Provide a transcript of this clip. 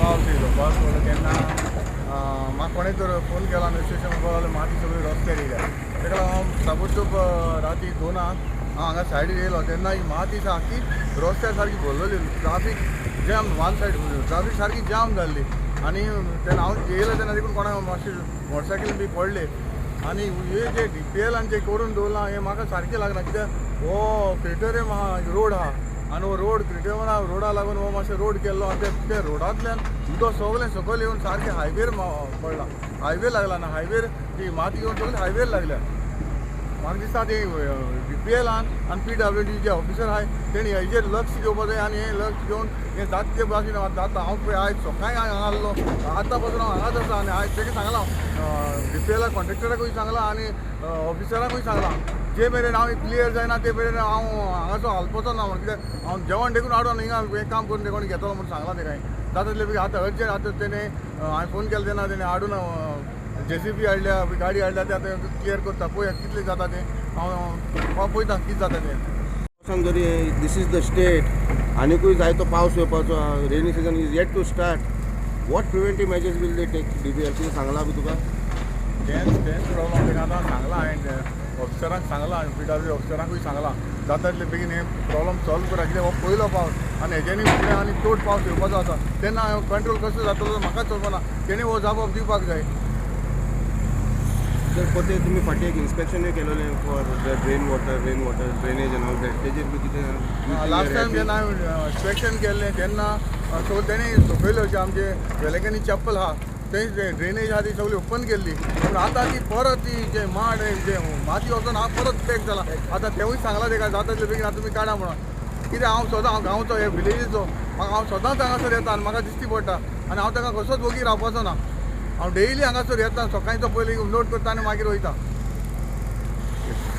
पावस येयलो तेन्ना म्हाका कोणें तर फोन केला स्टेशन कळलं माती सगळी रस्त्यार येयल्या तेका लागून हांव ताबडतोब राती 2 हांव हांगा सायडीर येयलो तेन्ना ही माती सारकी रस्त्यार सारकी भरलेली traffic jam one said traffic सारकी जाम जाल्ली आनी तेन्ना हांव येयलो तेन्ना देखून कोणाक मातशी मोटरसायकल बी पडले आनी हे जे DPL जे करून दवरलां हें म्हाका सारकें लागना कित्याक हो क्रिटेरियम आहा रोड आहा आनी हो रोड क्रिटेरियम रोडा लागून हो मातशें रोड केल्लो आनी ते रोडांतल्यान उदक सगळें सकयल येवन सारकें हायवेर पडला हायवे लागला ना हायवेर ती माती येवन सगळी हायवेर लागल्या म्हाका दिसता ते DPL आनी PWD जे ऑफिसर आहाय तेणी हेजेर लक्ष घेवपाक जाय आनी हें लक्ष घेवन हें जाता ते भाशेन जाता हांव पळय आयज सकाळीं हांगा आसलो आतां पासून हांव हांगाच आसा आनी आयज तेका सांगलां DPL कॉन्ट्रेक्टराकूय सांगलां आनी ऑफिसराकूय सांगलां जे मेरेन हांव क्लियर जायना ते मेरेन हांव हांगासर हालपाचो ना म्हण कित्याक हांव जेवण देखून हाडून हिंगा हें काम करून देखून घेतलो म्हूण सांगलां तेका जाता तितले बेगीन आतां अर्जंट आतां तेणें हांवें फोन केलो तेन्ना तेणें हाडून JCB हाडल्या गाडी हाडल्या ते आतां क्लियर करता पळोवया कितलें जाता तें हांव पळयता कितें जाता तें सांग जरी दीस इज द स्टेट आनीकूय जायतो पावस येवपाचो rainy season is yet to start what preventive measures will they take DPL कितें सांगलां बी तुका तेंच प्रॉब्लम तेका आतां सांगलां हांवें ऑफिसरांक सांगलां PWD ऑफिसरांकूय सांगलां जाता तितले बेगीन हे प्रॉब्लम सॉल्व करा कित्याक हो पयलो पावस आनी हेज्यानी फुडें आनी चड पावस येवपाचो आसा तेन्ना कंट्रोल कसो जातलो म्हाकाच कळपना तेणी हो जबाब दिवपाक जाय तर पोते तुमी फाटीं एक इन्स्पेक्शनूय केलेलें for rain water drainage and all that तेजेर बी कितें लास्ट टायम जेन्ना हांवें इन्स्पेक्शन केल्लें तेन्ना सो तेणी सकयल अशें आमचे वेलेकांनी चॅपल आहा थंय ड्रेनेज आहा ती सगळी ओपन केल्ली पूण आतां ती परत ती जे माड जे माती वचून हांव परत पॅक जाला आतां तेवूय सांगलां तेका जाता तितले बेगीन आतां तुमी काडा म्हणून कित्याक हांव गांवचो हे विलेजीचो हांव सदांच हांगासर येता आनी म्हाका दिश्टी पडटा आनी हांव ताका कसोच वोगी रावपाचो ना हांव डेली हांगासर येता सकाळचो पयलीं नोट करता आनी मागीर वयता